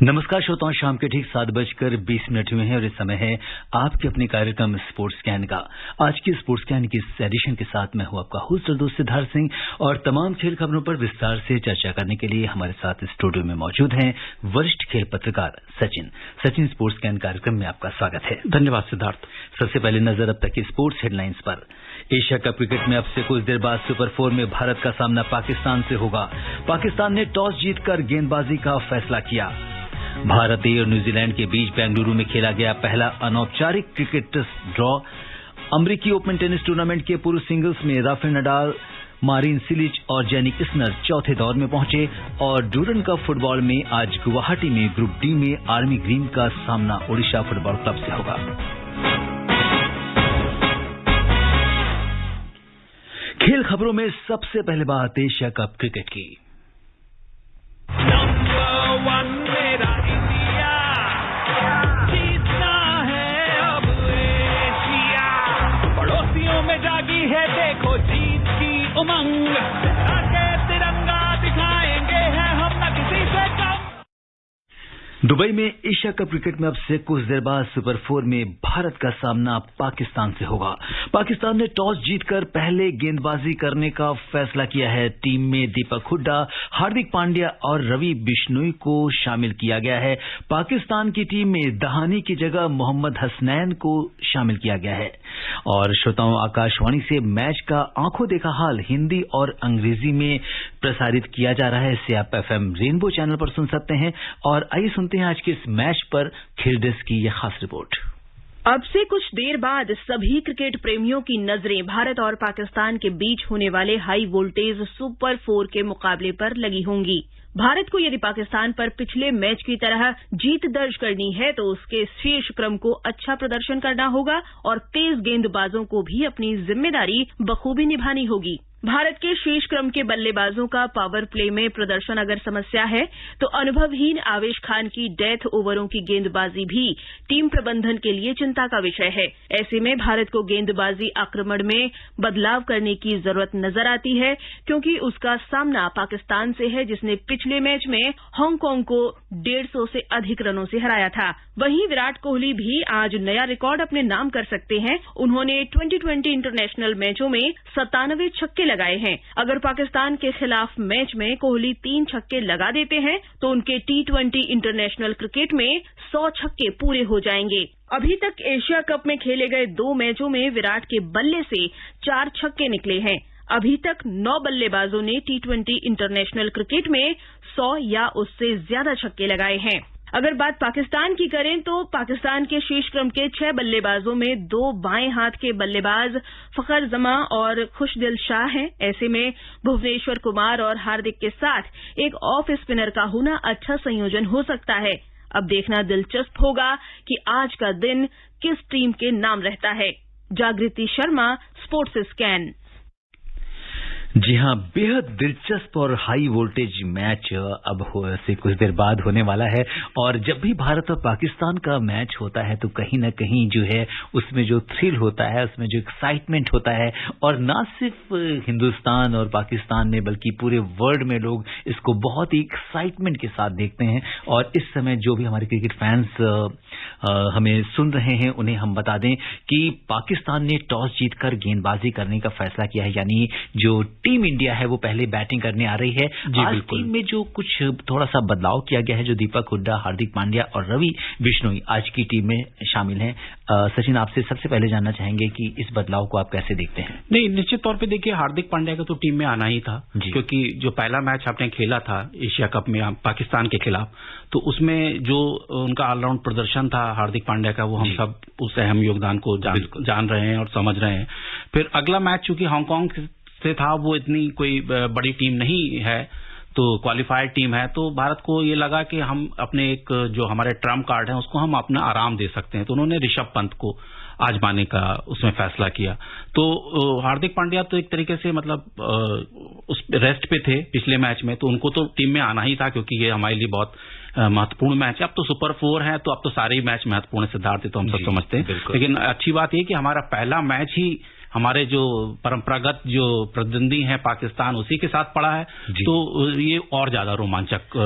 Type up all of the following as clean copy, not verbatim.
नमस्कार श्रोताओं, शाम के ठीक 7:20 हुए हैं और इस समय है आपके अपने कार्यक्रम स्पोर्ट्स स्कैन का। आज की स्पोर्ट्स स्कैन की इस एडिशन के साथ मैं हूं आपका होस्ट और दोस्त सिद्धार्थ सिंह और तमाम खेल खबरों पर विस्तार से चर्चा करने के लिए हमारे साथ स्टूडियो में मौजूद हैं वरिष्ठ खेल पत्रकार सचिन। स्पोर्ट्स स्कैन कार्यक्रम में आपका स्वागत है। धन्यवाद सिद्धार्थ। सबसे पहले नजर अब तक की स्पोर्ट्स हेडलाइंस पर। एशिया कप क्रिकेट में अब से कुछ देर बाद सुपर 4 में भारत का सामना पाकिस्तान से होगा। पाकिस्तान ने टॉस जीतकर गेंदबाजी का फैसला किया। भारत और न्यूजीलैंड के बीच बेंगलुरु में खेला गया पहला अनौपचारिक क्रिकेट टेस्ट ड्रॉ। अमेरिकी ओपन टेनिस टूर्नामेंट के पुरुष सिंगल्स में राफेल नडाल, मारिन सिलिच और जेनिक इस्नर चौथे दौर में पहुंचे और डूरन कप फुटबॉल में आज गुवाहाटी में ग्रुप डी में आर्मी ग्रीन का सामना ओडिशा फुटबॉल क्लब से होगा। खेल खबरों में सबसे पहले बात एशिया कप क्रिकेट की। है देखो जीत की उमंग, आगे तिरंगा दिखाएंगे हैं हम न किसी से कम। दुबई में एशिया कप क्रिकेट में अब से कुछ देर बाद सुपर 4 में भारत का सामना पाकिस्तान से होगा। पाकिस्तान ने टॉस जीतकर पहले गेंदबाजी करने का फैसला किया है। टीम में दीपक हुड्डा, हार्दिक पांड्या और रवि बिश्नोई को शामिल किया गया है। पाकिस्तान की टीम में दहानी की जगह मोहम्मद हसनैन को शामिल किया गया है। और श्रोताओं, आकाशवाणी से मैच का आंखों देखा हाल हिंदी और अंग्रेजी में प्रसारित किया जा रहा है। इसे आप FM रेनबो चैनल पर सुन सकते हैं। और आइए सुनते हैं आज के इस मैच पर खेल डेस्क की यह खास रिपोर्ट। अब से कुछ देर बाद सभी क्रिकेट प्रेमियों की नजरें भारत और पाकिस्तान के बीच होने वाले हाई वोल्टेज सुपर 4 के मुकाबले पर लगी होंगी। भारत को यदि पाकिस्तान पर पिछले मैच की तरह जीत दर्ज करनी है तो उसके शीर्ष क्रम को अच्छा प्रदर्शन करना होगा और तेज गेंदबाजों को भी अपनी जिम्मेदारी बखूबी निभानी होगी। भारत के शीर्ष क्रम के बल्लेबाजों का पावर प्ले में प्रदर्शन अगर समस्या है तो अनुभवहीन आवेश खान की डेथ ओवरों की गेंदबाजी भी टीम प्रबंधन के लिए चिंता का विषय है। ऐसे में भारत को गेंदबाजी आक्रमण में बदलाव करने की जरूरत नजर आती है क्योंकि उसका सामना पाकिस्तान से है जिसने पिछले मैच में हांगकांग को 150 से अधिक रनों से हराया था। वहीं विराट कोहली भी आज नया रिकॉर्ड अपने नाम कर सकते हैं। उन्होंने 2020 इंटरनेशनल मैचों में 97 छक्के लगाए हैं। अगर पाकिस्तान के खिलाफ मैच में कोहली 3 छक्के लगा देते हैं तो उनके T20 इंटरनेशनल क्रिकेट में 100 छक्के पूरे हो जाएंगे। अभी तक एशिया कप में खेले गए 2 मैचों में विराट के बल्ले से 4 छक्के निकले हैं। अभी तक 9 बल्लेबाजों ने T20 इंटरनेशनल क्रिकेट में 100 या उससे ज्यादा छक्के लगाए हैं। अगर बात पाकिस्तान की करें तो पाकिस्तान के शीर्ष क्रम के 6 बल्लेबाजों में 2 बाएं हाथ के बल्लेबाज फखर जमा और खुशदिल शाह हैं। ऐसे में भुवनेश्वर कुमार और हार्दिक के साथ एक ऑफ स्पिनर का होना अच्छा संयोजन हो सकता है। अब देखना दिलचस्प होगा कि आज का दिन किस टीम के नाम रहता है। जागृति शर्मा, स्पोर्ट्स स्कैन। जी हां, बेहद दिलचस्प और हाई वोल्टेज मैच अब से कुछ देर बाद होने वाला है। और जब भी भारत और पाकिस्तान का मैच होता है तो कहीं ना कहीं जो है उसमें जो थ्रिल होता है, उसमें जो एक्साइटमेंट होता है और ना सिर्फ हिंदुस्तान और पाकिस्तान में बल्कि पूरे वर्ल्ड में लोग इसको बहुत ही एक्साइटमेंट के साथ देखते हैं। और इस समय जो भी हमारे क्रिकेट फैंस हमें सुन रहे हैं उन्हें हम बता दें कि पाकिस्तान ने टॉस जीतकर गेंदबाजी करने का फैसला किया है। यानी जो टीम इंडिया है वो पहले बैटिंग करने आ रही है। आज टीम में जो कुछ थोड़ा सा बदलाव किया गया है, जो दीपक हुड्डा, हार्दिक पांड्या और रवि बिश्नोई आज की टीम में शामिल हैं। सचिन, आपसे सबसे पहले जानना चाहेंगे कि इस बदलाव को आप कैसे देखते हैं? नहीं, निश्चित तौर पे देखिए हार्दिक पांड्या का तो टीम में आना ही था क्योंकि जो पहला मैच आपने खेला था एशिया कप में पाकिस्तान के खिलाफ तो उसमें जो उनका ऑलराउंड प्रदर्शन था हार्दिक पांड्या का वो हम सब उस अहम योगदान को जान रहे हैं और समझ रहे हैं। फिर अगला मैच चूंकि हांगकांग से था, वो इतनी कोई बड़ी टीम नहीं है तो क्वालिफाइड टीम है, तो भारत को ये लगा कि हम अपने एक जो हमारे ट्रम्प कार्ड है उसको हम अपना आराम दे सकते हैं। तो उन्होंने ऋषभ पंत को आजमाने का उसमें फैसला किया। तो हार्दिक पांड्या तो एक तरीके से मतलब उस रेस्ट पे थे पिछले मैच में, तो उनको तो टीम में आना ही था क्योंकि ये हमारे लिए बहुत महत्वपूर्ण मैच है। अब तो सुपर 4 है तो अब तो सारे ही मैच महत्वपूर्ण सिद्धार्थ तो हम सब समझते हैं। लेकिन अच्छी बात यह कि हमारा पहला मैच ही हमारे जो परंपरागत जो प्रतिद्वंदी हैं पाकिस्तान, उसी के साथ पड़ा है, तो ये और ज्यादा रोमांचक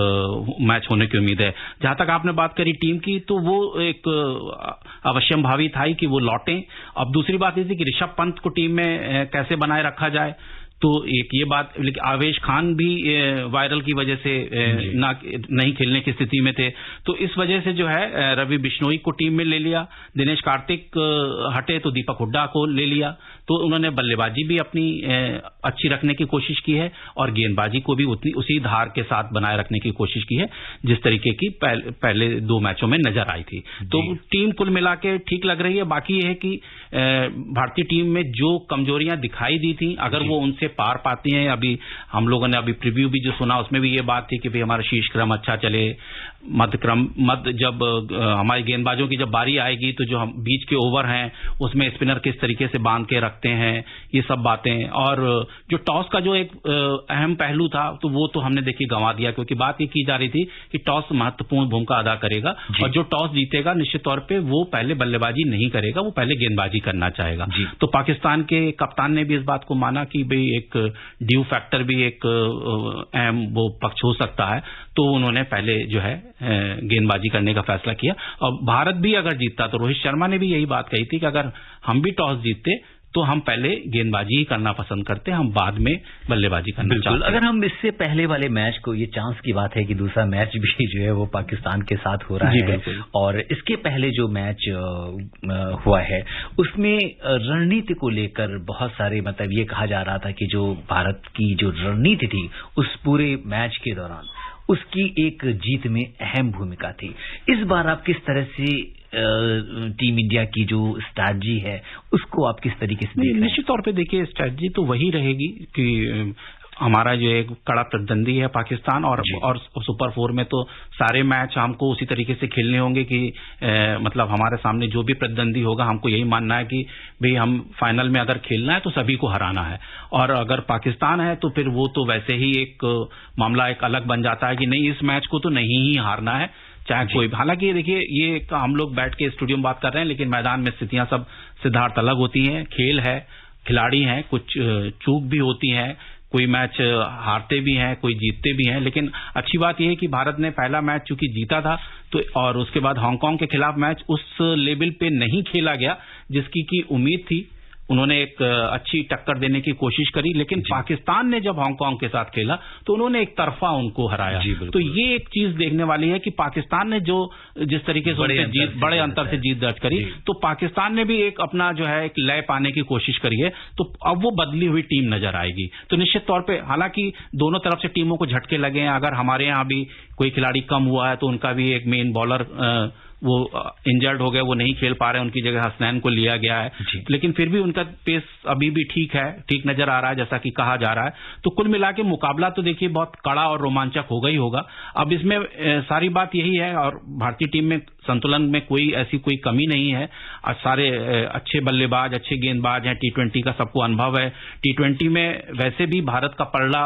मैच होने की उम्मीद है। जहां तक आपने बात करी टीम की, तो वो एक अवश्यंभावी था कि वो लौटें। अब दूसरी बात ये थी कि ऋषभ पंत को टीम में कैसे बनाए रखा जाए, तो एक ये बात, लेकिन आवेश खान भी वायरल की वजह से नहीं खेलने की स्थिति में थे, तो इस वजह से जो है रवि बिश्नोई को टीम में ले लिया। दिनेश कार्तिक हटे तो दीपक हुड्डा को ले लिया, तो उन्होंने बल्लेबाजी भी अपनी अच्छी रखने की कोशिश की है और गेंदबाजी को भी उसी धार के साथ बनाए रखने की कोशिश की है जिस तरीके की पहले 2 मैचों में नजर आई थी। तो टीम कुल मिला के ठीक लग रही है। बाकी ये है कि भारतीय टीम में जो कमजोरियां दिखाई दी थी, अगर वो उनसे पार पाती हैं, अभी हम लोगों ने अभी प्रीव्यू भी जो सुना उसमें भी ये बात थी कि भाई हमारा शीर्ष क्रम अच्छा चले, मध्य जब हमारे गेंदबाजों की जब बारी आएगी तो जो हम बीच के ओवर हैं उसमें स्पिनर किस तरीके से बांध के रखते हैं, ये सब बातें। और जो टॉस का जो एक अहम पहलू था, तो वो तो हमने देखिए गंवा दिया, क्योंकि बात ये की जा रही थी कि टॉस महत्वपूर्ण भूमिका अदा करेगा और जो टॉस जीतेगा निश्चित तौर पे वो पहले बल्लेबाजी नहीं करेगा, वो पहले गेंदबाजी करना चाहेगा। तो पाकिस्तान के कप्तान ने भी इस बात को माना कि भाई एक ड्यू फैक्टर भी एक अहम वो पक्ष हो सकता है, तो उन्होंने पहले जो है गेंदबाजी करने का फैसला किया। और भारत भी अगर जीतता, तो रोहित शर्मा ने भी यही बात कही थी कि अगर हम भी टॉस जीतते तो हम पहले गेंदबाजी ही करना पसंद करते, हम बाद में बल्लेबाजी करना चाहते हैं। अगर हम इससे पहले वाले मैच को, ये चांस की बात है कि दूसरा मैच भी जो है वो पाकिस्तान के साथ हो रहा है, और इसके पहले जो मैच हुआ है उसमें रणनीति को लेकर बहुत सारे, मतलब ये कहा जा रहा था कि जो भारत की जो रणनीति थी उस पूरे मैच के दौरान उसकी एक जीत में अहम भूमिका थी। इस बार आप किस तरह से टीम इंडिया की जो स्ट्रैटेजी है उसको आप किस तरीके से देख रहे हैं? निश्चित तौर पे देखिए स्ट्रैटेजी तो वही रहेगी कि हमारा जो एक कड़ा प्रतिद्वंदी है पाकिस्तान, और सुपर 4 में तो सारे मैच हमको उसी तरीके से खेलने होंगे कि मतलब हमारे सामने जो भी प्रतिद्वंदी होगा हमको यही मानना है कि भाई हम फाइनल में अगर खेलना है तो सभी को हराना है, और अगर पाकिस्तान है तो फिर वो तो वैसे ही एक मामला एक अलग बन जाता है कि नहीं, इस मैच को तो नहीं ही हारना है चाहे कोई। हालांकि देखिए ये हम लोग बैठ के स्टूडियो में बात कर रहे हैं, लेकिन मैदान में स्थितियां सब सिद्धार्थ अलग होती हैं, खेल है, खिलाड़ी हैं, कुछ चूक भी होती हैं, कोई मैच हारते भी हैं, कोई जीतते भी हैं। लेकिन अच्छी बात यह है कि भारत ने पहला मैच चूंकि जीता था, तो और उसके बाद हांगकांग के खिलाफ मैच उस लेवल पे नहीं खेला गया जिसकी की उम्मीद थी। उन्होंने एक अच्छी टक्कर देने की कोशिश करी, लेकिन पाकिस्तान ने जब हांगकांग के साथ खेला तो उन्होंने एक तरफा उनको हराया। तो ये एक चीज देखने वाली है कि पाकिस्तान ने जो जिस तरीके से बड़े अंतर से जीत दर्ज करी, तो पाकिस्तान ने भी एक अपना जो है एक लय पाने की कोशिश करी है, तो अब वो बदली हुई टीम नजर आएगी। तो निश्चित तौर पे हालांकि दोनों तरफ से टीमों को झटके लगे हैं। अगर हमारे यहाँ भी कोई खिलाड़ी कम हुआ है तो उनका भी एक मेन बॉलर वो इंजर्ड हो गए, वो नहीं खेल पा रहे, उनकी जगह हसनैन को लिया गया है, लेकिन फिर भी उनका पेस अभी भी ठीक है, ठीक नजर आ रहा है जैसा कि कहा जा रहा है। तो कुल मिला के मुकाबला तो देखिए बहुत कड़ा और रोमांचक होगा ही होगा। अब इसमें सारी बात यही है, और भारतीय टीम में संतुलन में कोई ऐसी कोई कमी नहीं है, सारे अच्छे बल्लेबाज, अच्छे गेंदबाज हैं, T20 का सबको अनुभव है। T20 में वैसे भी भारत का पलड़ा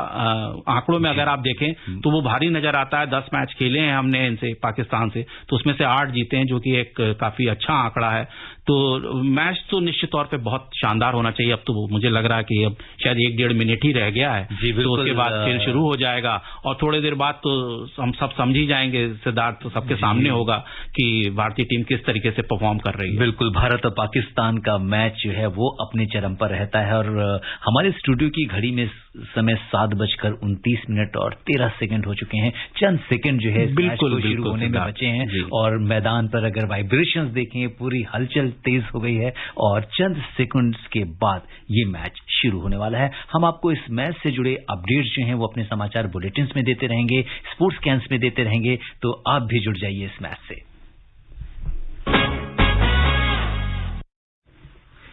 आंकड़ों में अगर आप देखें तो वो भारी नजर आता है। 10 मैच खेले हैं हमने इनसे, पाकिस्तान से, तो उसमें से 8 जीते हैं, जो कि एक काफी अच्छा आंकड़ा है। तो मैच तो निश्चित तौर पे बहुत शानदार होना चाहिए। अब तो मुझे लग रहा है कि अब शायद 1-1.5 मिनट ही रह गया है, तो उसके बाद खेल शुरू हो जाएगा, और थोड़ी देर बाद तो हम सब समझ ही जाएंगे, सिद्धार्थ, तो सबके सामने होगा कि भारतीय टीम किस तरीके से परफॉर्म कर रही है। बिल्कुल, भारत और पाकिस्तान का मैच जो है वो अपने चरम पर रहता है, और हमारे स्टूडियो की घड़ी में समय 7:29 और 13 सेकंड हो चुके हैं। चंद सेकंड जो है बिल्कुल शुरू होने में बचे हैं, और मैदान पर अगर वाइब्रेशंस देखें, पूरी हलचल तेज हो गई है, और चंद सेकंड्स के बाद ये मैच शुरू होने वाला है। हम आपको इस मैच से जुड़े अपडेट्स जो हैं वो अपने समाचार बुलेटिन्स में देते रहेंगे, स्पोर्ट्स कैंस में देते रहेंगे, तो आप भी जुड़ जाइए इस मैच से।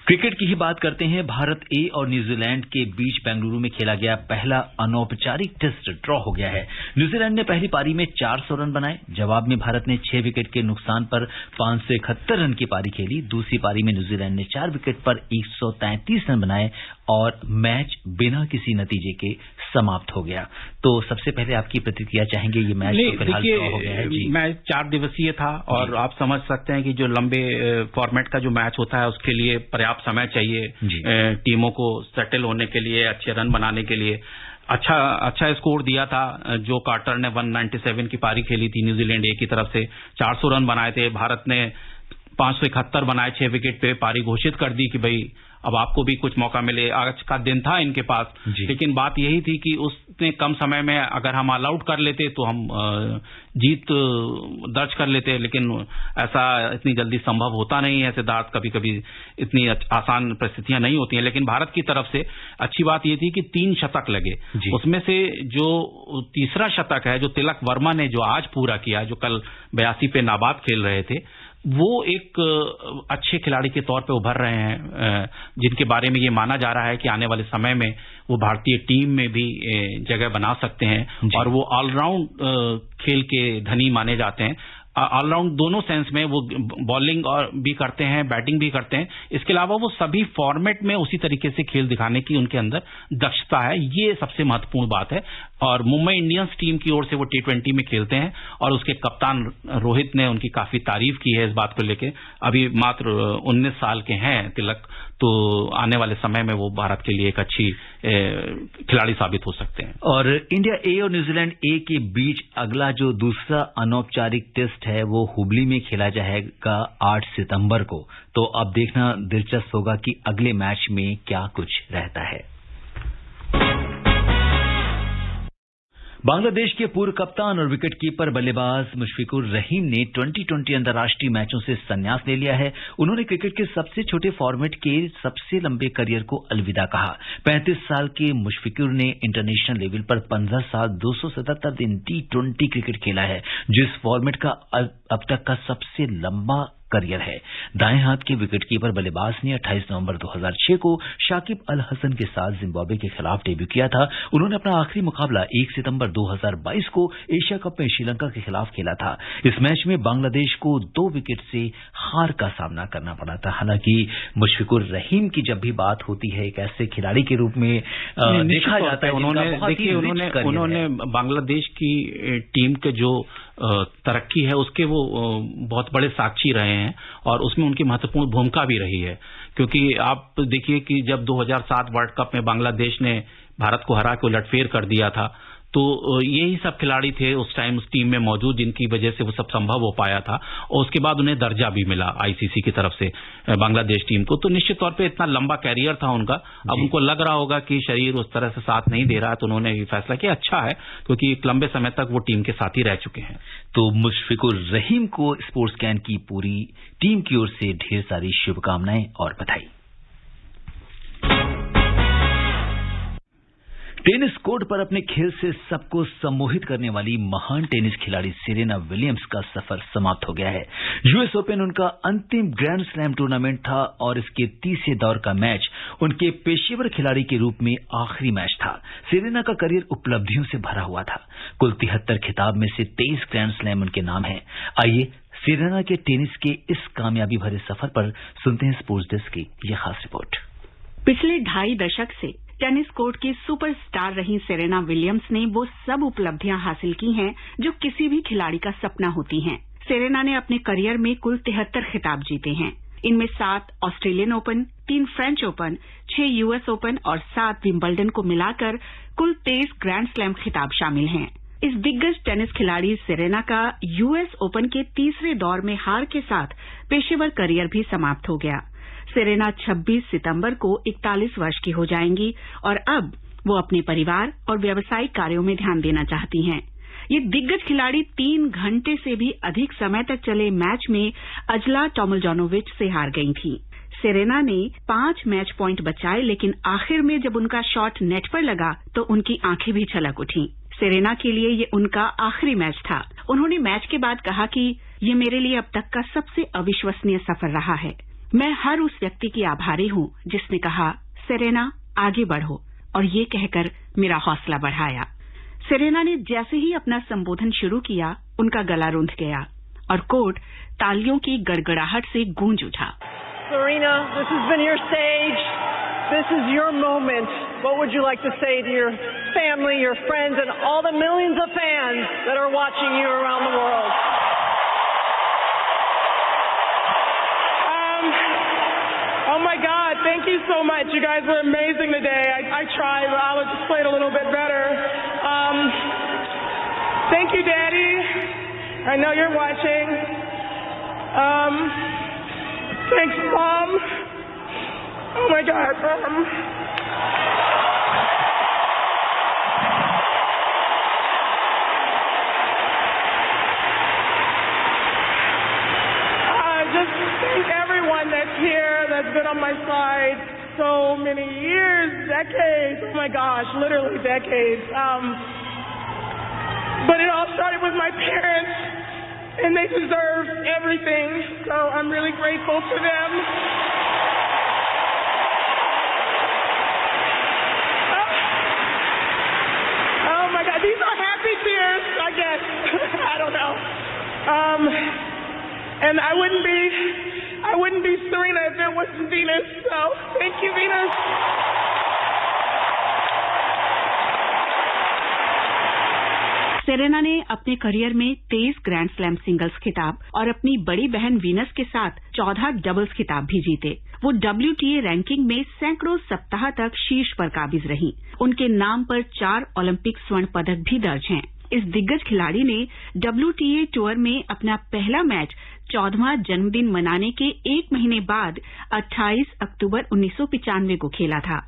क्रिकेट की ही बात करते हैं। भारत ए और न्यूजीलैंड के बीच बेंगलुरु में खेला गया पहला अनौपचारिक टेस्ट ड्रॉ हो गया है। न्यूजीलैंड ने पहली पारी में 400 रन बनाए, जवाब में भारत ने 6 विकेट के नुकसान पर 571 रन की पारी खेली। दूसरी पारी में न्यूजीलैंड ने 4 विकेट पर 133 रन बनाए और मैच बिना किसी नतीजे के समाप्त हो गया। तो सबसे पहले आपकी प्रतिक्रिया चाहेंगे, ये मैच तो फिलहाल ड्रॉ हो गया है जी। मैच 4 दिवसीय था, और आप समझ सकते हैं कि जो लंबे फॉर्मेट का जो मैच होता है उसके लिए पर्याप्त पर्याप्त समय चाहिए टीमों को सेटल होने के लिए, अच्छे रन बनाने के लिए। अच्छा स्कोर दिया था। जो कार्टर ने 197 की पारी खेली थी न्यूजीलैंड ए की तरफ से, 400 रन बनाए थे। भारत ने 571 बनाए, 6 विकेट पे पारी घोषित कर दी कि भाई अब आपको भी कुछ मौका मिले। आज का दिन था इनके पास, लेकिन बात यही थी कि उसने कम समय में अगर हम ऑल आउट कर लेते तो हम जीत दर्ज कर लेते, लेकिन ऐसा इतनी जल्दी संभव होता नहीं है सिद्धार्थ। कभी कभी इतनी आसान परिस्थितियां नहीं होती हैं। लेकिन भारत की तरफ से अच्छी बात यह थी कि 3 शतक लगे। उसमें से जो तीसरा शतक है, जो तिलक वर्मा ने जो आज पूरा किया, जो कल 82 पे नाबाद खेल रहे थे, वो एक अच्छे खिलाड़ी के तौर पे उभर रहे हैं, जिनके बारे में ये माना जा रहा है कि आने वाले समय में वो भारतीय टीम में भी जगह बना सकते हैं। और वो ऑलराउंड खेल के धनी माने जाते हैं। ऑलराउंड दोनों सेंस में, वो बॉलिंग और भी करते हैं, बैटिंग भी करते हैं। इसके अलावा वो सभी फॉर्मेट में उसी तरीके से खेल दिखाने की उनके अंदर दक्षता है। ये सबसे महत्वपूर्ण बात है। और मुंबई इंडियंस टीम की ओर से वो T20 में खेलते हैं और उसके कप्तान रोहित ने उनकी काफी तारीफ की है इस बात को लेके। अभी मात्र 19 साल के हैं तिलक, तो आने वाले समय में वो भारत के लिए एक अच्छी खिलाड़ी साबित हो सकते हैं। और इंडिया ए और न्यूजीलैंड ए के बीच अगला जो दूसरा अनौपचारिक टेस्ट है वो हुबली में खेला जाएगा 8 सितंबर को। तो अब देखना दिलचस्प होगा कि अगले मैच में क्या कुछ रहता है। बांग्लादेश के पूर्व कप्तान और विकेटकीपर बल्लेबाज मुशफिकुर रहीम ने 2020 अंतर्राष्ट्रीय मैचों से संन्यास ले लिया है। उन्होंने क्रिकेट के सबसे छोटे फॉर्मेट के सबसे लंबे करियर को अलविदा कहा। 35 साल के मुशफिकुर ने इंटरनेशनल लेवल पर 15 साल 277 दिन T20 क्रिकेट खेला है, जिस फॉर्मेट का अब तक का सबसे लंबा करियर है। दाएं हाथ के विकेटकीपर बल्लेबाज ने 28 नवंबर 2006 को शाकिब अल हसन के साथ जिम्बाब्वे के खिलाफ डेब्यू किया था। उन्होंने अपना आखिरी मुकाबला 1 सितंबर 2022 को एशिया कप में श्रीलंका के खिलाफ खेला था। इस मैच में बांग्लादेश को 2 विकेट से हार का सामना करना पड़ा था। हालांकि मुशफिकुर रहीम की जब भी बात होती है एक ऐसे खिलाड़ी के रूप में देखा जाता है, उन्होंने बांग्लादेश की टीम के जो तरक्की है उसके वो बहुत बड़े साक्षी रहे हैं और उसमें उनकी महत्वपूर्ण भूमिका भी रही है। क्योंकि आप देखिए कि जब 2007 वर्ल्ड कप में बांग्लादेश ने भारत को हरा के उलटफेर कर दिया था, तो यही सब खिलाड़ी थे उस टाइम उस टीम में मौजूद जिनकी वजह से वो सब संभव हो पाया था। और उसके बाद उन्हें दर्जा भी मिला आईसीसी की तरफ से बांग्लादेश टीम को। तो निश्चित तौर पे इतना लंबा कैरियर था उनका, अब उनको लग रहा होगा कि शरीर उस तरह से साथ नहीं दे रहा है, तो उन्होंने ये फैसला किया। अच्छा है, क्योंकि लंबे समय तक वो टीम के साथ ही रह चुके हैं। तो मुशफिकुर रहीम को स्पोर्ट्स कैन की पूरी टीम की ओर से ढेर सारी शुभकामनाएं और बधाई। टेनिस कोर्ट पर अपने खेल से सबको सम्मोहित करने वाली महान टेनिस खिलाड़ी सेरेना विलियम्स का सफर समाप्त हो गया है। यूएस ओपन उनका अंतिम ग्रैंड स्लैम टूर्नामेंट था और इसके तीसरे दौर का मैच उनके पेशेवर खिलाड़ी के रूप में आखिरी मैच था। सेरेना का करियर उपलब्धियों से भरा हुआ था। कुल 73 खिताब में से 23 ग्रैंड स्लैम उनके नाम है। आइए सेरेना के टेनिस के इस कामयाबी भरे सफर पर सुनते हैं स्पोर्ट्स डेस्क की यह खास रिपोर्ट। पिछले 2.5 दशक से टेनिस कोर्ट की सुपरस्टार रही सेरेना विलियम्स ने वो सब उपलब्धियां हासिल की हैं जो किसी भी खिलाड़ी का सपना होती हैं। सेरेना ने अपने करियर में कुल 73 खिताब जीते हैं। इनमें 7 Australian open, 3 French open, 6 US open और 7 विंबलडन को मिलाकर कुल 23 ग्रैंड स्लैम खिताब शामिल हैं। इस दिग्गज टेनिस खिलाड़ी सेरेना का यूएस ओपन के तीसरे दौर में हार के साथ पेशेवर करियर भी समाप्त हो गया। सेरेना 26 सितंबर को 41 वर्ष की हो जाएंगी और अब वो अपने परिवार और व्यावसायिक कार्यों में ध्यान देना चाहती हैं। ये दिग्गज खिलाड़ी 3 घंटे से भी अधिक समय तक चले मैच में अजला टोमलजोनोविच से हार गई थी। सेरेना ने 5 मैच पॉइंट बचाए, लेकिन आखिर में जब उनका शॉट नेट पर लगा तो उनकी आंखें भी छलक उठी। सेरेना के लिए ये उनका आखिरी मैच था। उन्होंने मैच के बाद कहा कि ये मेरे लिए अब तक का सबसे अविश्वसनीय सफर रहा है। मैं हर उस व्यक्ति की आभारी हूं जिसने कहा, सेरेना आगे बढ़ो, और ये कहकर मेरा हौसला बढ़ाया। सेरेना ने जैसे ही अपना संबोधन शुरू किया, उनका गला रुंध गया और कोर्ट तालियों की गड़गड़ाहट से गूंज उठा। Serena, this has been your stage. This is your moment. What would you like to say to your family, your friends, and all the millions of fans that are watching you around the world? my God, thank you so much. You guys were amazing today. I tried, but I would just play it a little bit better. Thank you, Daddy. I know you're watching. Thanks, Mom. Oh my God. Just thank everyone that's here, that's been on my side so many years, decades. Oh my gosh, literally decades. But it all started with my parents, and they deserve everything. So I'm really grateful for them. Oh my God, these are happy tears, I guess. I don't know. And I wouldn't be Serena if it wasn't Venus. So thank you, Venus. Serena ने अपने career में 23 grand slam singles खिताब और अपनी बड़ी बहन Venus के साथ 14 डबल्स खिताब भी जीते। वो WTA रैंकिंग में सैकड़ों सप्ताह तक शीर्ष पर काबिज रहीं। उनके नाम पर 4 ओलंपिक स्वर्ण पदक भी दर्ज हैं। इस दिग्गज खिलाड़ी ने WTA टूर में अपना पहला मैच 14वां जन्मदिन मनाने के 1 महीने बाद 28 अक्टूबर 1995 को खेला था।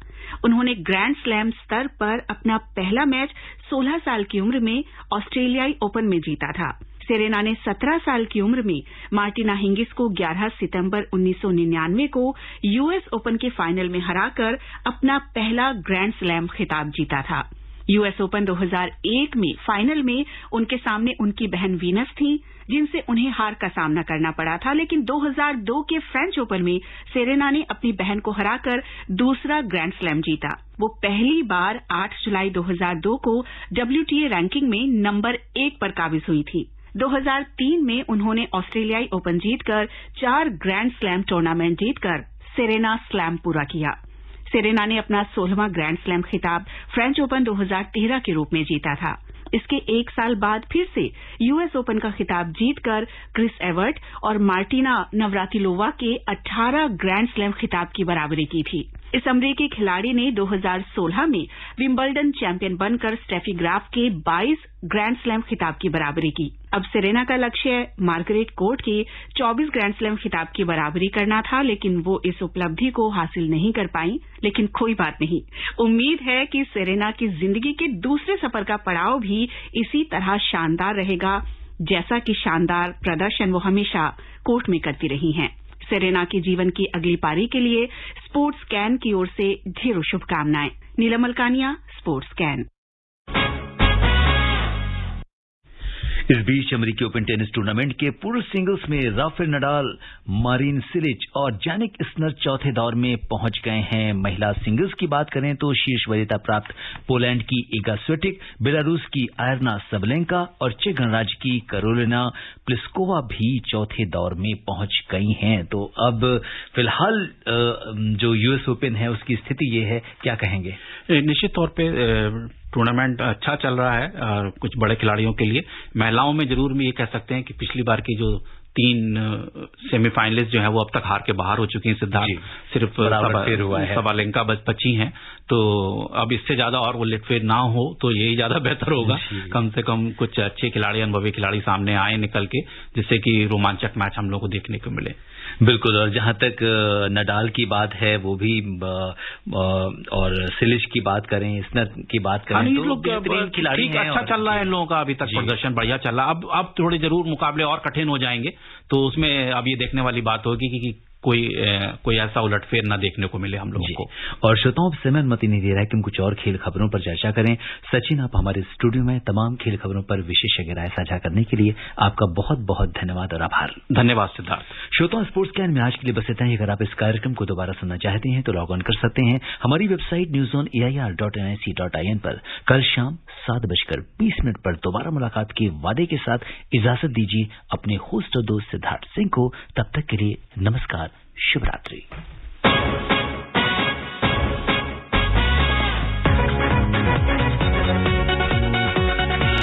उन्होंने ग्रैंड स्लैम स्तर पर अपना पहला मैच 16 साल की उम्र में ऑस्ट्रेलियाई ओपन में जीता था। सेरेना ने 17 साल की उम्र में मार्टिना हिंगिस को 11 सितंबर 1999 को यूएस ओपन के फाइनल में हराकर अपना पहला ग्रैंड स्लैम खिताब जीता था। यूएस ओपन 2001 में फाइनल में उनके सामने उनकी बहन वीनस थी, जिनसे उन्हें हार का सामना करना पड़ा था। लेकिन 2002 के फ्रेंच ओपन में सेरेना ने अपनी बहन को हराकर दूसरा ग्रैंड स्लैम जीता। वो पहली बार 8 जुलाई 2002 को WTA रैंकिंग में नंबर 1 पर काबिज हुई थी। 2003 में उन्होंने ऑस्ट्रेलियाई ओपन जीतकर 4 ग्रैंड स्लैम टूर्नामेंट जीतकर सेरेना स्लैम पूरा किया। सेरेना ने अपना 16वां ग्रैंड स्लैम खिताब फ्रेंच ओपन 2013 के रूप में जीता था। इसके 1 साल बाद फिर से यूएस ओपन का खिताब जीतकर क्रिस एवर्ट और मार्टिना नवरातिलोवा के 18 ग्रैंड स्लैम खिताब की बराबरी की थी। इस अमरीकी खिलाड़ी ने 2016 में विंबलडन चैंपियन बनकर स्टेफी ग्राफ के 22 ग्रैंड स्लैम खिताब की बराबरी की। अब सेरेना का लक्ष्य मार्गरेट कोर्ट के 24 ग्रैंड स्लैम खिताब की बराबरी करना था, लेकिन वो इस उपलब्धि को हासिल नहीं कर पाई। लेकिन कोई बात नहीं, उम्मीद है कि सेरेना की जिंदगी के दूसरे सफर का पड़ाव भी इसी तरह शानदार रहेगा, जैसा कि शानदार प्रदर्शन वो हमेशा कोर्ट में करती रही हैं। सेरेना की जीवन की अगली पारी के लिए स्पोर्ट्स कैन की ओर से ढेरों शुभकामनाएं। नीलम अलकानिया, स्पोर्ट्स कैन। इस बीच अमेरिकी ओपन टेनिस टूर्नामेंट के पुरुष सिंगल्स में राफेल नडाल, मारिन सिलिच और जानिक सिनर चौथे दौर में पहुंच गए हैं। महिला सिंगल्स की बात करें तो शीर्ष वरीयता प्राप्त पोलैंड की इगा स्विएटेक, बेलारूस की आयरना सबलेंका और चेक गणराज्य की कैरोलिना प्लिस्कोवा भी चौथे दौर में पहुंच गई हैं। तो अब फिलहाल जो यूएस ओपन है उसकी स्थिति ये है, क्या कहेंगे? निश्चित तौर पे टूर्नामेंट अच्छा चल रहा है और कुछ बड़े खिलाड़ियों के लिए। महिलाओं में जरूर हम ये कह सकते हैं कि पिछली बार की जो 3 सेमीफाइनलिस्ट जो है वो अब तक हार के बाहर हो चुकी हैं। सिद्धार्थ सिर्फ सबालेंका बची हैं, तो अब इससे ज्यादा और वो लिटफेर ना हो तो यही ज्यादा बेहतर होगा। कम से कम कुछ अच्छे खिलाड़ी, अनुभवी खिलाड़ी सामने आए निकल के, जिससे कि रोमांचक मैच हम लोग को देखने को मिले। बिल्कुल। और जहां तक नडाल की बात है वो भी, और सिलिच की बात करें, स्नर की बात करें, तो बेहतरीन खिलाड़ी हैं। अच्छा चल रहा है इन लोगों का, अभी तक प्रदर्शन बढ़िया चल रहा है। अब थोड़े जरूर मुकाबले और कठिन हो जाएंगे, तो उसमें अब ये देखने वाली बात होगी कि कोई ऐसा उलटफेर न देखने को मिले हम लोगों को। और श्रोताओं, समय अनुमति नहीं दे रहा है कि हम कुछ और खेल खबरों पर चर्चा करें। सचिन, आप हमारे स्टूडियो में तमाम खेल खबरों पर विशेषज्ञ राय साझा करने के लिए आपका बहुत बहुत धन्यवाद और आभार। धन्यवाद सिद्धार्थ। श्रोताओं, स्पोर्ट्स कैन में आज के लिए बस इतना ही। अगर आप इस कार्यक्रम को दोबारा सुनना चाहते हैं तो लॉग ऑन कर सकते हैं हमारी वेबसाइट newzoneair.nic.in पर। कल शाम 7:20 पर दोबारा मुलाकात के वादे के साथ इजाजत दीजिए अपने होस्ट और दोस्त सिद्धार्थ सिंह को। तब तक के लिए नमस्कार, शुभ रात्रि।